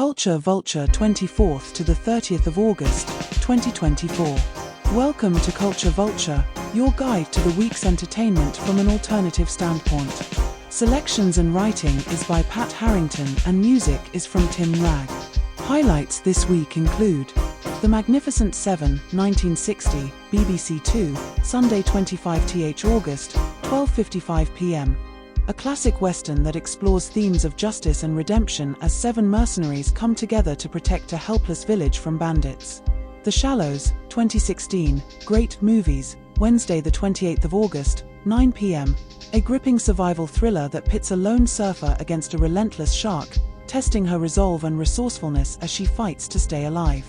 Culture Vulture 24th to the 30th of August, 2024. Welcome to Culture Vulture, your guide to the week's entertainment from an alternative standpoint. Selections and writing is by Pat Harrington and music is from Tim Nragg. Highlights this week include The Magnificent Seven, 1960, BBC Two, Sunday 25th August, 12:55 p.m. A classic western that explores themes of justice and redemption as seven mercenaries come together to protect a helpless village from bandits. The Shallows, 2016, Great Movies, Wednesday the 28th of August, 9 p.m. A gripping survival thriller that pits a lone surfer against a relentless shark, testing her resolve and resourcefulness as she fights to stay alive.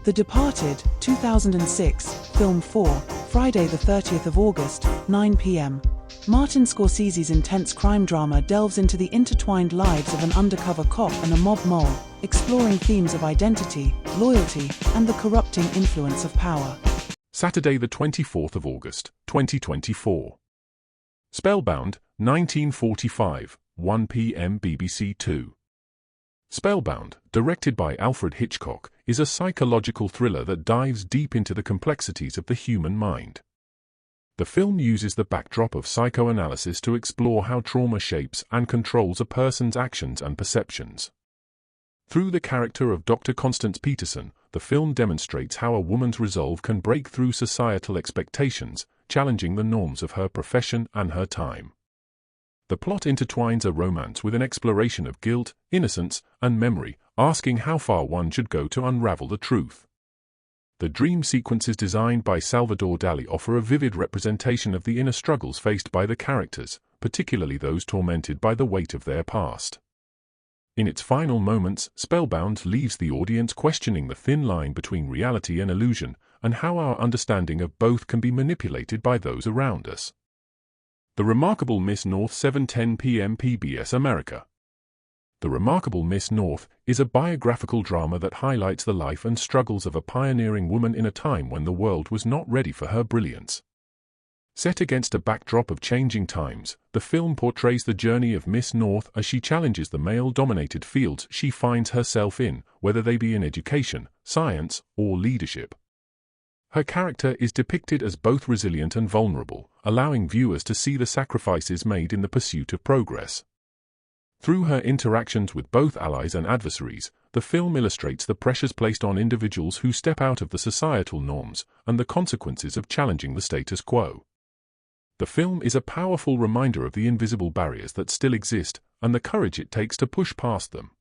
The Departed, 2006, Film 4, Friday the 30th of August, 9 p.m. Martin Scorsese's intense crime drama delves into the intertwined lives of an undercover cop and a mob mole, exploring themes of identity, loyalty, and the corrupting influence of power. Saturday the 24th of August, 2024. Spellbound, 1945, 1 p.m. BBC Two. Spellbound, directed by Alfred Hitchcock, is a psychological thriller that dives deep into the complexities of the human mind. The film uses the backdrop of psychoanalysis to explore how trauma shapes and controls a person's actions and perceptions. Through the character of Dr. Constance Peterson, the film demonstrates how a woman's resolve can break through societal expectations, challenging the norms of her profession and her time. The plot intertwines a romance with an exploration of guilt, innocence, and memory, asking how far one should go to unravel the truth. The dream sequences designed by Salvador Dali offer a vivid representation of the inner struggles faced by the characters, particularly those tormented by the weight of their past. In its final moments, Spellbound leaves the audience questioning the thin line between reality and illusion, and how our understanding of both can be manipulated by those around us. The Remarkable Miss North, 7:10 p.m. PBS America. The Remarkable Miss North is a biographical drama that highlights the life and struggles of a pioneering woman in a time when the world was not ready for her brilliance. Set against a backdrop of changing times, the film portrays the journey of Miss North as she challenges the male-dominated fields she finds herself in, whether they be in education, science, or leadership. Her character is depicted as both resilient and vulnerable, allowing viewers to see the sacrifices made in the pursuit of progress. Through her interactions with both allies and adversaries, the film illustrates the pressures placed on individuals who step out of the societal norms and the consequences of challenging the status quo. The film is a powerful reminder of the invisible barriers that still exist and the courage it takes to push past them.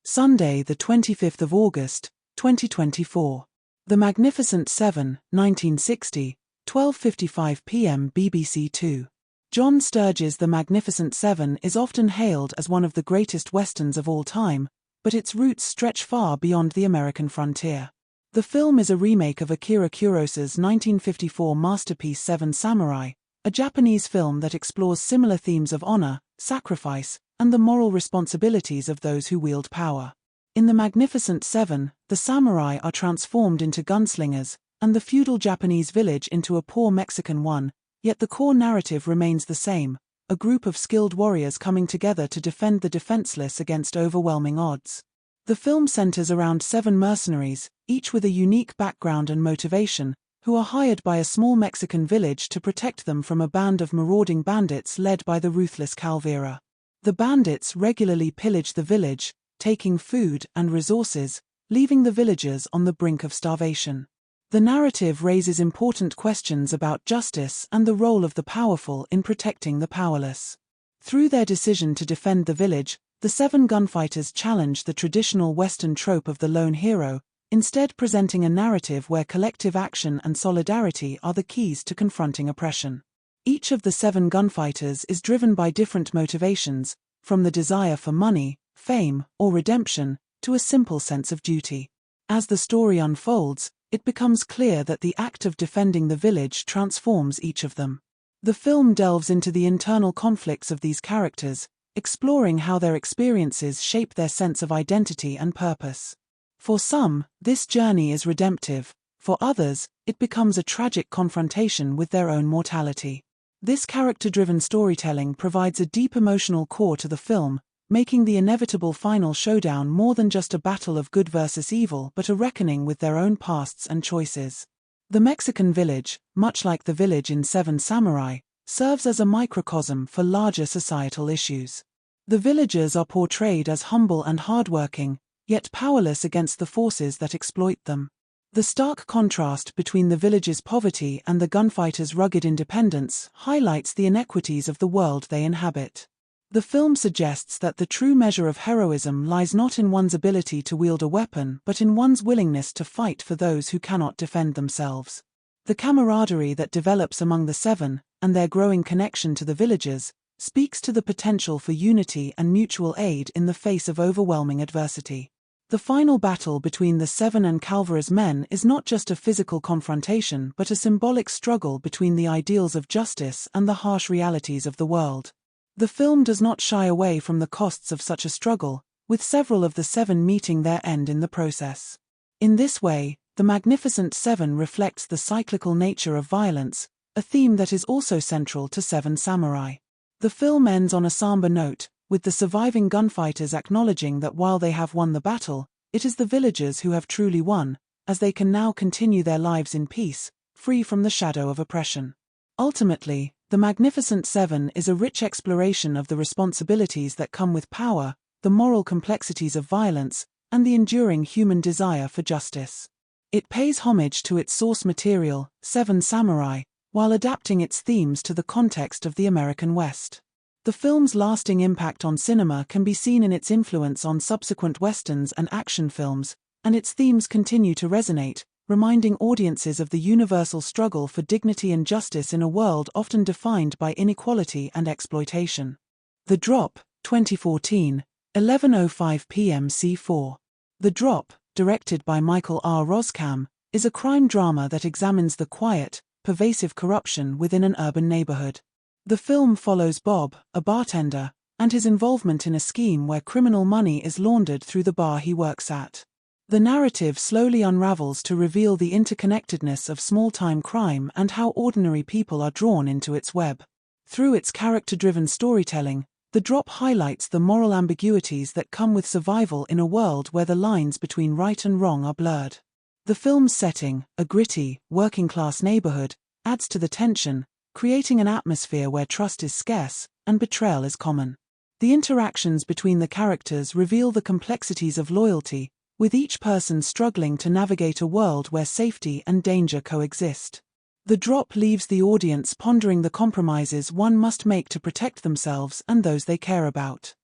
Sunday, the 25th of August, 2024. The Magnificent Seven, 1960, 12:55 p.m. BBC Two. John Sturges' The Magnificent Seven is often hailed as one of the greatest westerns of all time, but its roots stretch far beyond the American frontier. The film is a remake of Akira Kurosawa's 1954 masterpiece Seven Samurai, a Japanese film that explores similar themes of honor, sacrifice, and the moral responsibilities of those who wield power. In The Magnificent Seven, the samurai are transformed into gunslingers, and the feudal Japanese village into a poor Mexican one, yet the core narrative remains the same, a group of skilled warriors coming together to defend the defenseless against overwhelming odds. The film centers around seven mercenaries, each with a unique background and motivation, who are hired by a small Mexican village to protect them from a band of marauding bandits led by the ruthless Calvera. The bandits regularly pillage the village, taking food and resources, leaving the villagers on the brink of starvation. The narrative raises important questions about justice and the role of the powerful in protecting the powerless. Through their decision to defend the village, the seven gunfighters challenge the traditional Western trope of the lone hero, instead presenting a narrative where collective action and solidarity are the keys to confronting oppression. Each of the seven gunfighters is driven by different motivations, from the desire for money, fame, or redemption, to a simple sense of duty. As the story unfolds, it becomes clear that the act of defending the village transforms each of them. The film delves into the internal conflicts of these characters, exploring how their experiences shape their sense of identity and purpose. For some, this journey is redemptive; for others, it becomes a tragic confrontation with their own mortality. This character-driven storytelling provides a deep emotional core to the film, making the inevitable final showdown more than just a battle of good versus evil but a reckoning with their own pasts and choices. The Mexican village, much like the village in Seven Samurai, serves as a microcosm for larger societal issues. The villagers are portrayed as humble and hardworking, yet powerless against the forces that exploit them. The stark contrast between the village's poverty and the gunfighters' rugged independence highlights the inequities of the world they inhabit. The film suggests that the true measure of heroism lies not in one's ability to wield a weapon but in one's willingness to fight for those who cannot defend themselves. The camaraderie that develops among the seven, and their growing connection to the villagers, speaks to the potential for unity and mutual aid in the face of overwhelming adversity. The final battle between the seven and Calvara's men is not just a physical confrontation but a symbolic struggle between the ideals of justice and the harsh realities of the world. The film does not shy away from the costs of such a struggle, with several of the seven meeting their end in the process. In this way, The Magnificent Seven reflects the cyclical nature of violence, a theme that is also central to Seven Samurai. The film ends on a somber note, with the surviving gunfighters acknowledging that while they have won the battle, it is the villagers who have truly won, as they can now continue their lives in peace, free from the shadow of oppression. Ultimately, The Magnificent Seven is a rich exploration of the responsibilities that come with power, the moral complexities of violence, and the enduring human desire for justice. It pays homage to its source material, Seven Samurai, while adapting its themes to the context of the American West. The film's lasting impact on cinema can be seen in its influence on subsequent westerns and action films, and its themes continue to resonate, reminding audiences of the universal struggle for dignity and justice in a world often defined by inequality and exploitation. The Drop, 2014, 11:05 p.m. C4. The Drop, directed by Michael R. Roskam, is a crime drama that examines the quiet, pervasive corruption within an urban neighborhood. The film follows Bob, a bartender, and his involvement in a scheme where criminal money is laundered through the bar he works at. The narrative slowly unravels to reveal the interconnectedness of small-time crime and how ordinary people are drawn into its web. Through its character-driven storytelling, The Drop highlights the moral ambiguities that come with survival in a world where the lines between right and wrong are blurred. The film's setting, a gritty, working-class neighborhood, adds to the tension, creating an atmosphere where trust is scarce and betrayal is common. The interactions between the characters reveal the complexities of loyalty, with each person struggling to navigate a world where safety and danger coexist. The Drop leaves the audience pondering the compromises one must make to protect themselves and those they care about.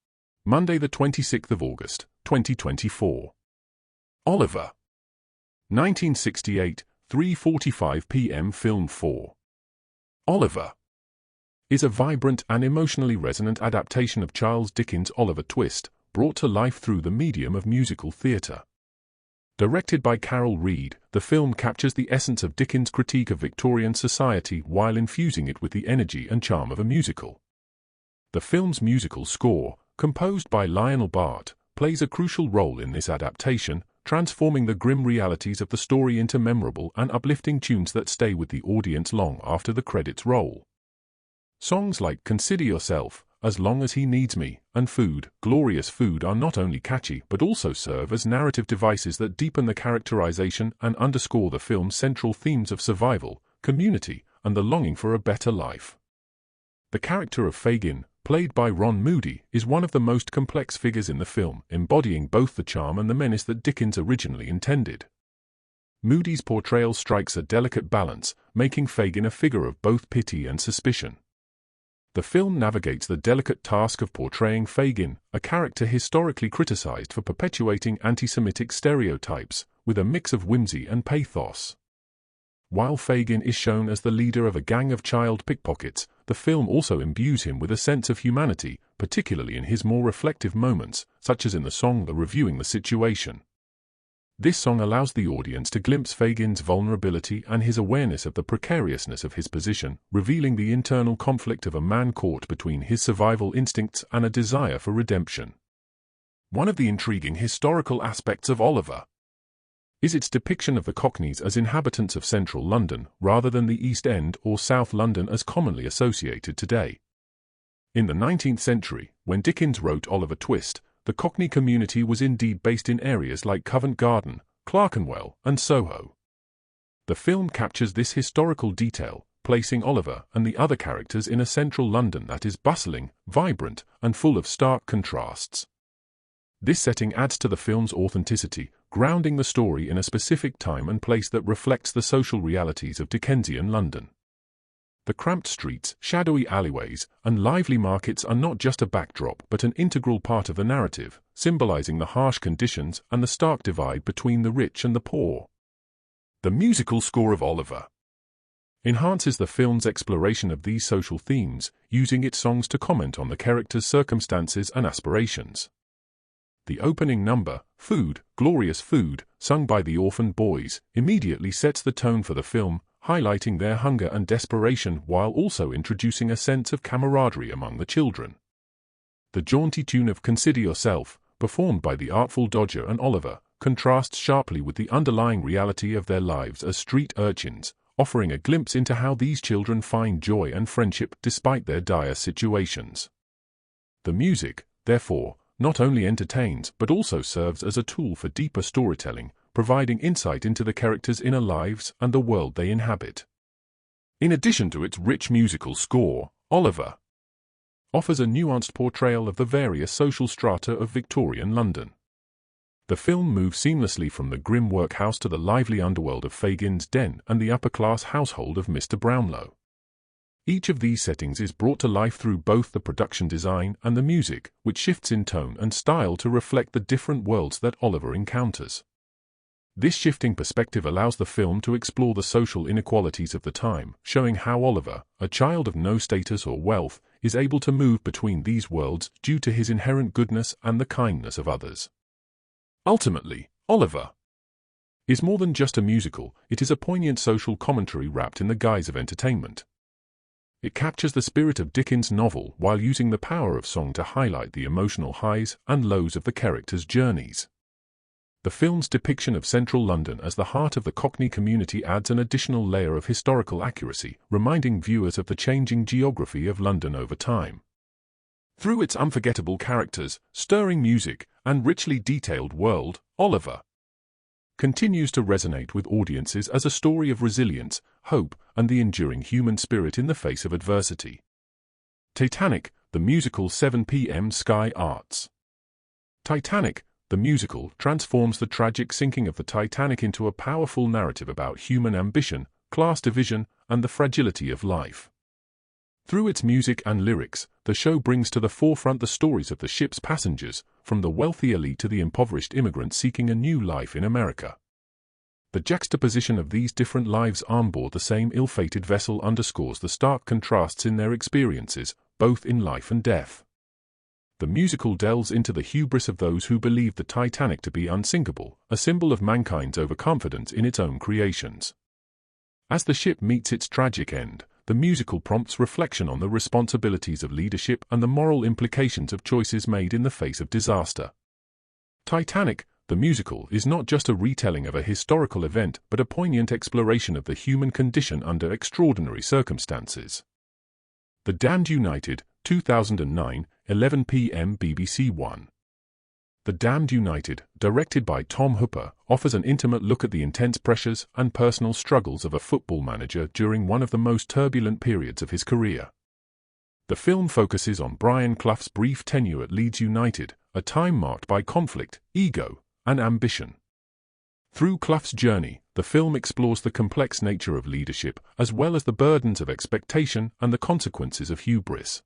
Monday the 26th of August, 2024. Oliver. 1968, 3:45 p.m. Film 4. Oliver is a vibrant and emotionally resonant adaptation of Charles Dickens' Oliver Twist, brought to life through the medium of musical theatre. Directed by Carol Reed, the film captures the essence of Dickens' critique of Victorian society while infusing it with the energy and charm of a musical. The film's musical score, composed by Lionel Bart, plays a crucial role in this adaptation, transforming the grim realities of the story into memorable and uplifting tunes that stay with the audience long after the credits roll. Songs like Consider Yourself, As Long as He Needs Me, and Food, Glorious Food are not only catchy but also serve as narrative devices that deepen the characterization and underscore the film's central themes of survival, community, and the longing for a better life. The character of Fagin, played by Ron Moody, is one of the most complex figures in the film, embodying both the charm and the menace that Dickens originally intended. Moody's portrayal strikes a delicate balance, making Fagin a figure of both pity and suspicion. The film navigates the delicate task of portraying Fagin, a character historically criticized for perpetuating anti-Semitic stereotypes, with a mix of whimsy and pathos. While Fagin is shown as the leader of a gang of child pickpockets, the film also imbues him with a sense of humanity, particularly in his more reflective moments, such as in the song Reviewing the Situation. This song allows the audience to glimpse Fagin's vulnerability and his awareness of the precariousness of his position, revealing the internal conflict of a man caught between his survival instincts and a desire for redemption. One of the intriguing historical aspects of Oliver is its depiction of the Cockneys as inhabitants of central London, rather than the East End or South London as commonly associated today. In the 19th century, when Dickens wrote Oliver Twist, the Cockney community was indeed based in areas like Covent Garden, Clerkenwell, and Soho. The film captures this historical detail, placing Oliver and the other characters in a central London that is bustling, vibrant, and full of stark contrasts. This setting adds to the film's authenticity, grounding the story in a specific time and place that reflects the social realities of Dickensian London. The cramped streets, shadowy alleyways, and lively markets are not just a backdrop but an integral part of the narrative, symbolizing the harsh conditions and the stark divide between the rich and the poor. The musical score of Oliver enhances the film's exploration of these social themes, using its songs to comment on the characters' circumstances and aspirations. The opening number, Food, Glorious Food, sung by the Orphan Boys, immediately sets the tone for the film, highlighting their hunger and desperation while also introducing a sense of camaraderie among the children. The jaunty tune of Consider Yourself, performed by the Artful Dodger and Oliver, contrasts sharply with the underlying reality of their lives as street urchins, offering a glimpse into how these children find joy and friendship despite their dire situations. The music, therefore, not only entertains but also serves as a tool for deeper storytelling, providing insight into the characters' inner lives and the world they inhabit. In addition to its rich musical score, Oliver offers a nuanced portrayal of the various social strata of Victorian London. The film moves seamlessly from the grim workhouse to the lively underworld of Fagin's den and the upper-class household of Mr. Brownlow. Each of these settings is brought to life through both the production design and the music, which shifts in tone and style to reflect the different worlds that Oliver encounters. This shifting perspective allows the film to explore the social inequalities of the time, showing how Oliver, a child of no status or wealth, is able to move between these worlds due to his inherent goodness and the kindness of others. Ultimately, Oliver is more than just a musical, it is a poignant social commentary wrapped in the guise of entertainment. It captures the spirit of Dickens' novel while using the power of song to highlight the emotional highs and lows of the characters' journeys. The film's depiction of central London as the heart of the Cockney community adds an additional layer of historical accuracy, reminding viewers of the changing geography of London over time. Through its unforgettable characters, stirring music, and richly detailed world, Oliver continues to resonate with audiences as a story of resilience, hope, and the enduring human spirit in the face of adversity. Titanic, the musical 7 p.m. Sky Arts. Titanic, the musical, transforms the tragic sinking of the Titanic into a powerful narrative about human ambition, class division, and the fragility of life. Through its music and lyrics, the show brings to the forefront the stories of the ship's passengers, from the wealthy elite to the impoverished immigrants seeking a new life in America. The juxtaposition of these different lives on board the same ill-fated vessel underscores the stark contrasts in their experiences, both in life and death. The musical delves into the hubris of those who believe the Titanic to be unsinkable, a symbol of mankind's overconfidence in its own creations. As the ship meets its tragic end, the musical prompts reflection on the responsibilities of leadership and the moral implications of choices made in the face of disaster. Titanic, the musical, is not just a retelling of a historical event but a poignant exploration of the human condition under extraordinary circumstances. The Damned United, 2009, 11 p.m. BBC One. The Damned United, directed by Tom Hooper, offers an intimate look at the intense pressures and personal struggles of a football manager during one of the most turbulent periods of his career. The film focuses on Brian Clough's brief tenure at Leeds United, a time marked by conflict, ego, and ambition. Through Clough's journey, the film explores the complex nature of leadership, as well as the burdens of expectation and the consequences of hubris.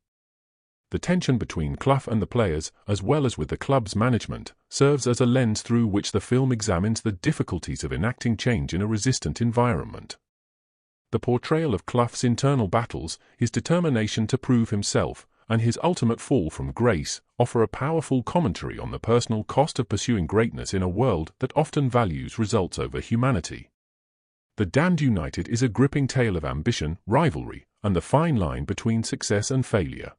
The tension between Clough and the players, as well as with the club's management, serves as a lens through which the film examines the difficulties of enacting change in a resistant environment. The portrayal of Clough's internal battles, his determination to prove himself, and his ultimate fall from grace, offer a powerful commentary on the personal cost of pursuing greatness in a world that often values results over humanity. The Damned United is a gripping tale of ambition, rivalry, and the fine line between success and failure.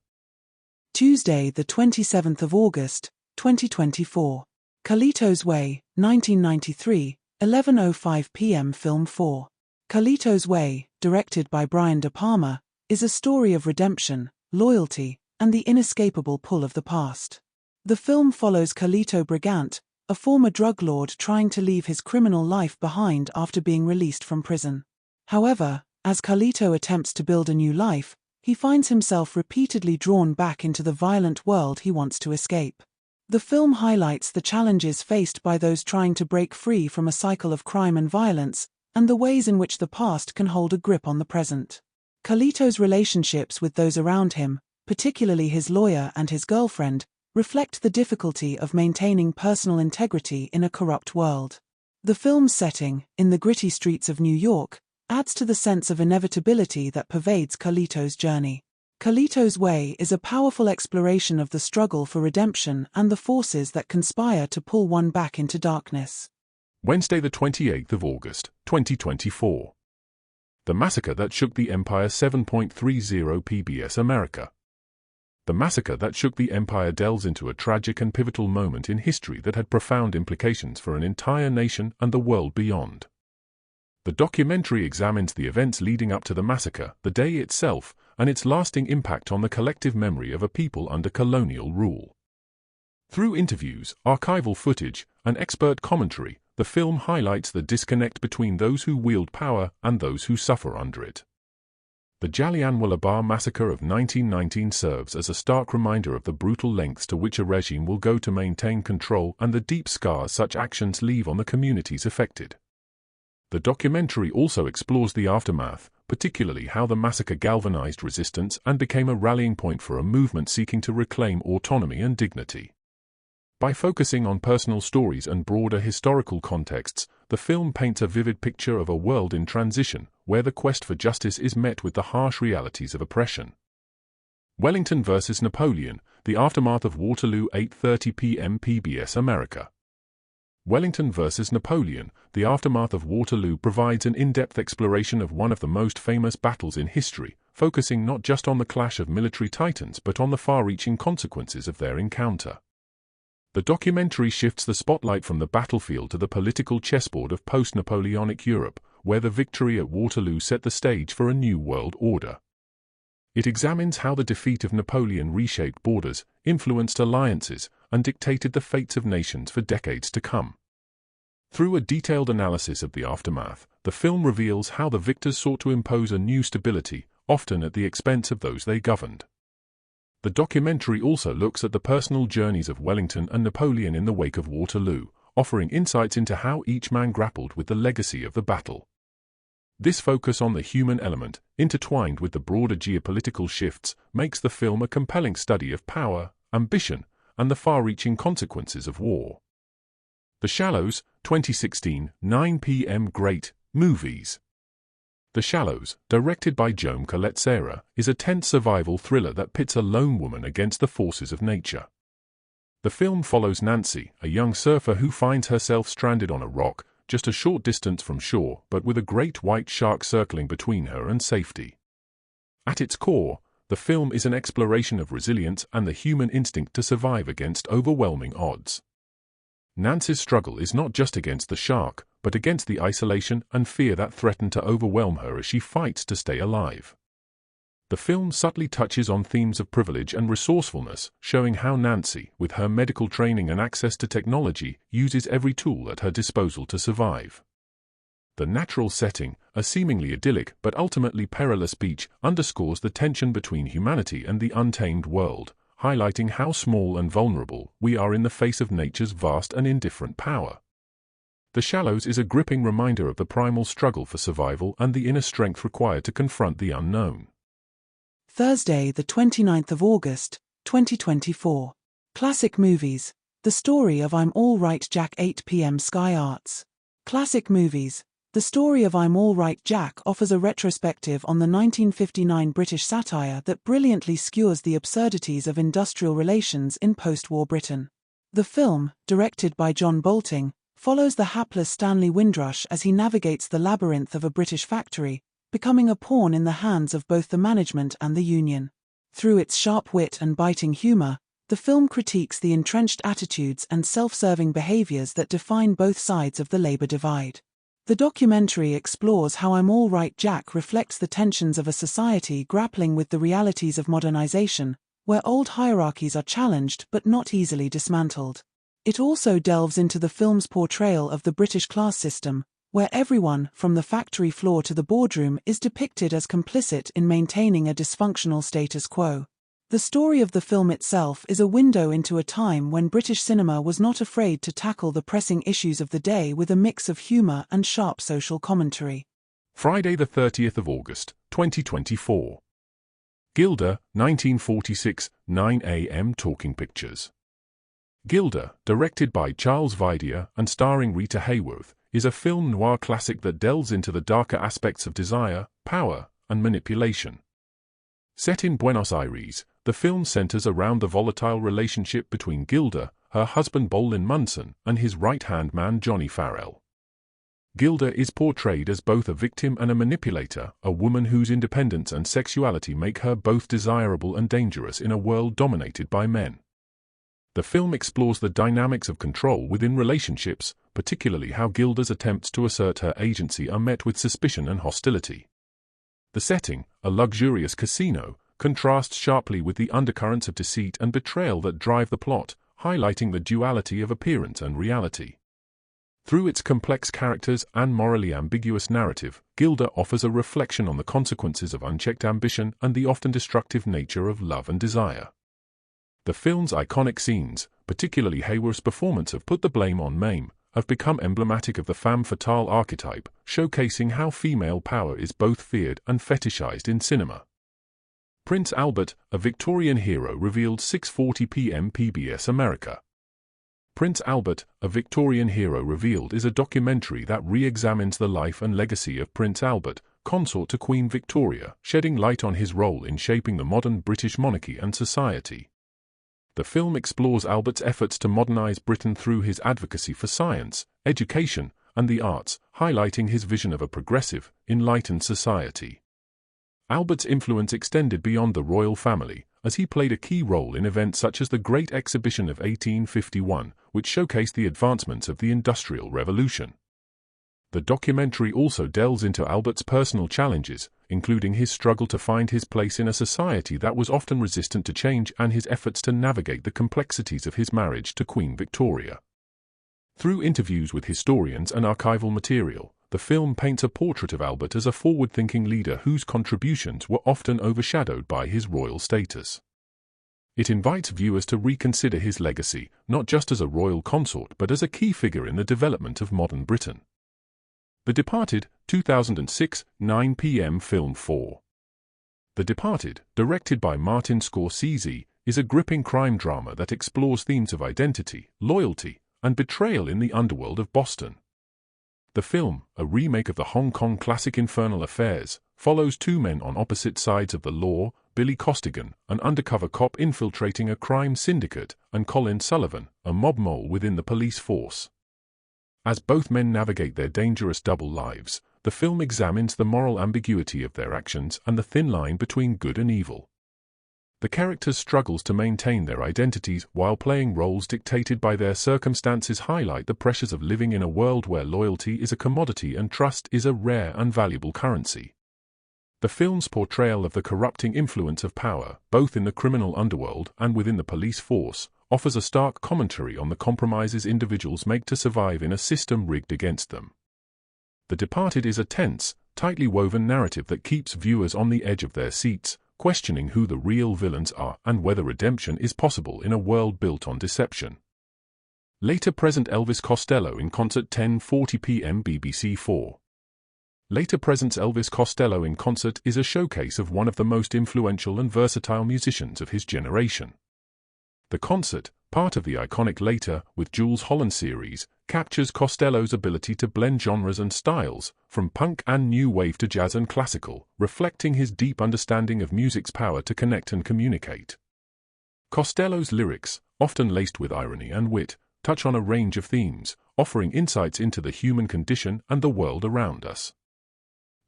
Tuesday, the 27th of August, 2024. Carlito's Way, 1993, 11:05 p.m. Film 4. Carlito's Way, directed by Brian De Palma, is a story of redemption, loyalty, and the inescapable pull of the past. The film follows Carlito Brigant, a former drug lord trying to leave his criminal life behind after being released from prison. However, as Carlito attempts to build a new life, he finds himself repeatedly drawn back into the violent world he wants to escape. The film highlights the challenges faced by those trying to break free from a cycle of crime and violence, and the ways in which the past can hold a grip on the present. Carlito's relationships with those around him, particularly his lawyer and his girlfriend, reflect the difficulty of maintaining personal integrity in a corrupt world. The film's setting, in the gritty streets of New York, adds to the sense of inevitability that pervades Carlito's journey. Carlito's Way is a powerful exploration of the struggle for redemption and the forces that conspire to pull one back into darkness. Wednesday, the 28th of August, 2024. The Massacre That Shook the Empire. 7.30 PBS America. The Massacre That Shook the Empire delves into a tragic and pivotal moment in history that had profound implications for an entire nation and the world beyond. The documentary examines the events leading up to the massacre, the day itself, and its lasting impact on the collective memory of a people under colonial rule. Through interviews, archival footage, and expert commentary, the film highlights the disconnect between those who wield power and those who suffer under it. The Jallianwala Bagh massacre of 1919 serves as a stark reminder of the brutal lengths to which a regime will go to maintain control and the deep scars such actions leave on the communities affected. The documentary also explores the aftermath, particularly how the massacre galvanized resistance and became a rallying point for a movement seeking to reclaim autonomy and dignity. By focusing on personal stories and broader historical contexts, the film paints a vivid picture of a world in transition, where the quest for justice is met with the harsh realities of oppression. Wellington vs. Napoleon, The Aftermath of Waterloo. 8:30 p.m. PBS America. Wellington vs. Napoleon, The Aftermath of Waterloo provides an in-depth exploration of one of the most famous battles in history, focusing not just on the clash of military titans but on the far-reaching consequences of their encounter. The documentary shifts the spotlight from the battlefield to the political chessboard of post-Napoleonic Europe, where the victory at Waterloo set the stage for a new world order. It examines how the defeat of Napoleon reshaped borders, influenced alliances, and dictated the fates of nations for decades to come. Through a detailed analysis of the aftermath, the film reveals how the victors sought to impose a new stability, often at the expense of those they governed. The documentary also looks at the personal journeys of Wellington and Napoleon in the wake of Waterloo, offering insights into how each man grappled with the legacy of the battle. This focus on the human element, intertwined with the broader geopolitical shifts, makes the film a compelling study of power, ambition, and the far-reaching consequences of war. The Shallows, 2016, 9 p.m. Great Movies. The Shallows, directed by Jaume Collet-Serra, is a tense survival thriller that pits a lone woman against the forces of nature. The film follows Nancy, a young surfer who finds herself stranded on a rock, just a short distance from shore but with a great white shark circling between her and safety. At its core, the film is an exploration of resilience and the human instinct to survive against overwhelming odds. Nancy's struggle is not just against the shark, but against the isolation and fear that threaten to overwhelm her as she fights to stay alive. The film subtly touches on themes of privilege and resourcefulness, showing how Nancy, with her medical training and access to technology, uses every tool at her disposal to survive. The natural setting, a seemingly idyllic but ultimately perilous beach, underscores the tension between humanity and the untamed world, highlighting how small and vulnerable we are in the face of nature's vast and indifferent power. The Shallows is a gripping reminder of the primal struggle for survival and the inner strength required to confront the unknown. Thursday, the 29th of August, 2024. Classic Movies. The Story of I'm All Right Jack. 8 p.m. Sky Arts. Classic Movies. The Story of I'm All Right Jack offers a retrospective on the 1959 British satire that brilliantly skewers the absurdities of industrial relations in post-war Britain. The film, directed by John Bolting, follows the hapless Stanley Windrush as he navigates the labyrinth of a British factory, becoming a pawn in the hands of both the management and the union. Through its sharp wit and biting humor, the film critiques the entrenched attitudes and self-serving behaviors that define both sides of the labor divide. The documentary explores how I'm All Right Jack reflects the tensions of a society grappling with the realities of modernization, where old hierarchies are challenged but not easily dismantled. It also delves into the film's portrayal of the British class system, where everyone, from the factory floor to the boardroom, is depicted as complicit in maintaining a dysfunctional status quo. The story of the film itself is a window into a time when British cinema was not afraid to tackle the pressing issues of the day with a mix of humour and sharp social commentary. Friday the 30th of August, 2024. Gilda, 1946, 9 a.m. Talking Pictures. Gilda, directed by Charles Vidier and starring Rita Hayworth, is a film noir classic that delves into the darker aspects of desire, power, and manipulation. Set in Buenos Aires, the film centers around the volatile relationship between Gilda, her husband Bolin Munson, and his right-hand man Johnny Farrell. Gilda is portrayed as both a victim and a manipulator, a woman whose independence and sexuality make her both desirable and dangerous in a world dominated by men. The film explores the dynamics of control within relationships, particularly how Gilda's attempts to assert her agency are met with suspicion and hostility. The setting, a luxurious casino, contrasts sharply with the undercurrents of deceit and betrayal that drive the plot, highlighting the duality of appearance and reality. Through its complex characters and morally ambiguous narrative, Gilda offers a reflection on the consequences of unchecked ambition and the often destructive nature of love and desire. The film's iconic scenes, particularly Hayworth's performance of Put the Blame on Mame, have become emblematic of the femme fatale archetype, showcasing how female power is both feared and fetishized in cinema. Prince Albert, a Victorian hero, revealed 6:40 p.m. PBS America. Prince Albert, a Victorian hero revealed is a documentary that re-examines the life and legacy of Prince Albert, consort to Queen Victoria, shedding light on his role in shaping the modern British monarchy and society. The film explores Albert's efforts to modernize Britain through his advocacy for science, education, and the arts, highlighting his vision of a progressive, enlightened society. Albert's influence extended beyond the royal family, as he played a key role in events such as the Great Exhibition of 1851, which showcased the advancements of the Industrial Revolution. The documentary also delves into Albert's personal challenges, including his struggle to find his place in a society that was often resistant to change and his efforts to navigate the complexities of his marriage to Queen Victoria. Through interviews with historians and archival material, the film paints a portrait of Albert as a forward-thinking leader whose contributions were often overshadowed by his royal status. It invites viewers to reconsider his legacy, not just as a royal consort but as a key figure in the development of modern Britain. The Departed, 2006, 9 p.m. Film 4. The Departed, directed by Martin Scorsese, is a gripping crime drama that explores themes of identity, loyalty, and betrayal in the underworld of Boston. The film, a remake of the Hong Kong classic Infernal Affairs, follows two men on opposite sides of the law, Billy Costigan, an undercover cop infiltrating a crime syndicate, and Colin Sullivan, a mob mole within the police force. As both men navigate their dangerous double lives, the film examines the moral ambiguity of their actions and the thin line between good and evil. The characters' struggles to maintain their identities while playing roles dictated by their circumstances highlight the pressures of living in a world where loyalty is a commodity and trust is a rare and valuable currency. The film's portrayal of the corrupting influence of power, both in the criminal underworld and within the police force, offers a stark commentary on the compromises individuals make to survive in a system rigged against them. The Departed is a tense, tightly woven narrative that keeps viewers on the edge of their seats, questioning who the real villains are and whether redemption is possible in a world built on deception. Later present Elvis Costello in concert 10:40 p.m. BBC 4. Later presents Elvis Costello in concert is a showcase of one of the most influential and versatile musicians of his generation. The concert, part of the iconic Later with Jules Holland series, captures Costello's ability to blend genres and styles, from punk and new wave to jazz and classical, reflecting his deep understanding of music's power to connect and communicate. Costello's lyrics, often laced with irony and wit, touch on a range of themes, offering insights into the human condition and the world around us.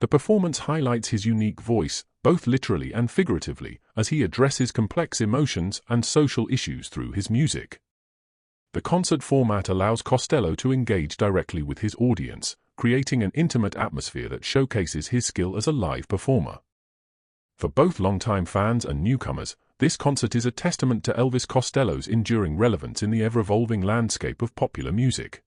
The performance highlights his unique voice, both literally and figuratively, as he addresses complex emotions and social issues through his music. The concert format allows Costello to engage directly with his audience, creating an intimate atmosphere that showcases his skill as a live performer. For both longtime fans and newcomers, this concert is a testament to Elvis Costello's enduring relevance in the ever-evolving landscape of popular music.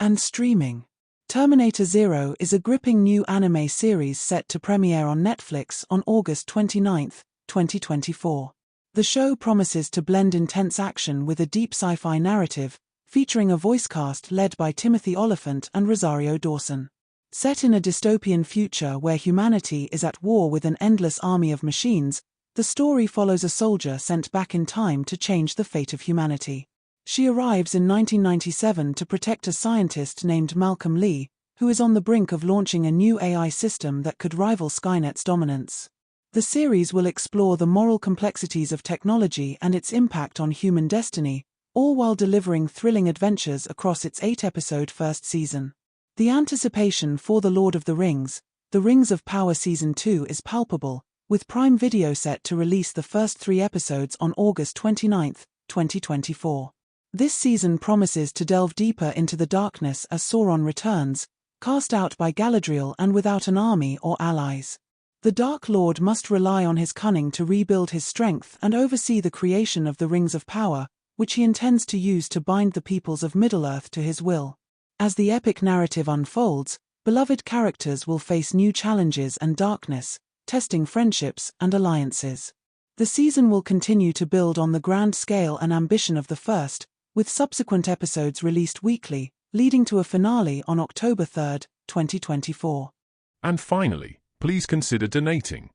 And streaming. Terminator Zero is a gripping new anime series set to premiere on Netflix on August 29, 2024. The show promises to blend intense action with a deep sci-fi narrative, featuring a voice cast led by Timothy Olyphant and Rosario Dawson. Set in a dystopian future where humanity is at war with an endless army of machines, the story follows a soldier sent back in time to change the fate of humanity. She arrives in 1997 to protect a scientist named Malcolm Lee, who is on the brink of launching a new AI system that could rival Skynet's dominance. The series will explore the moral complexities of technology and its impact on human destiny, all while delivering thrilling adventures across its 8-episode first season. The anticipation for The Lord of the Rings, The Rings of Power Season 2 is palpable, with Prime Video set to release the first 3 episodes on August 29, 2024. This season promises to delve deeper into the darkness as Sauron returns, cast out by Galadriel and without an army or allies. The Dark Lord must rely on his cunning to rebuild his strength and oversee the creation of the Rings of Power, which he intends to use to bind the peoples of Middle-earth to his will. As the epic narrative unfolds, beloved characters will face new challenges and darkness, testing friendships and alliances. The season will continue to build on the grand scale and ambition of the first, with subsequent episodes released weekly, leading to a finale on October 3, 2024. And finally, please consider donating.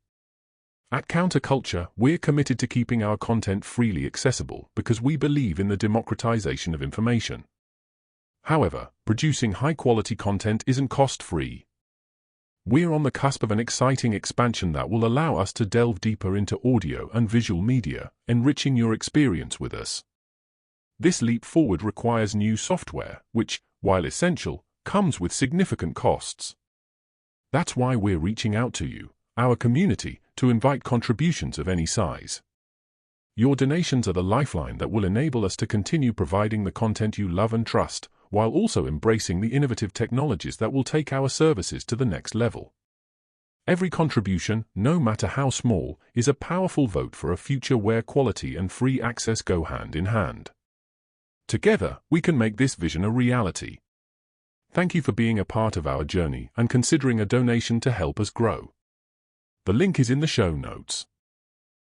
At Counter Culture, we're committed to keeping our content freely accessible because we believe in the democratization of information. However, producing high-quality content isn't cost-free. We're on the cusp of an exciting expansion that will allow us to delve deeper into audio and visual media, enriching your experience with us. This leap forward requires new software, which, while essential, comes with significant costs. That's why we're reaching out to you, our community, to invite contributions of any size. Your donations are the lifeline that will enable us to continue providing the content you love and trust, while also embracing the innovative technologies that will take our services to the next level. Every contribution, no matter how small, is a powerful vote for a future where quality and free access go hand in hand. Together, we can make this vision a reality. Thank you for being a part of our journey and considering a donation to help us grow. The link is in the show notes.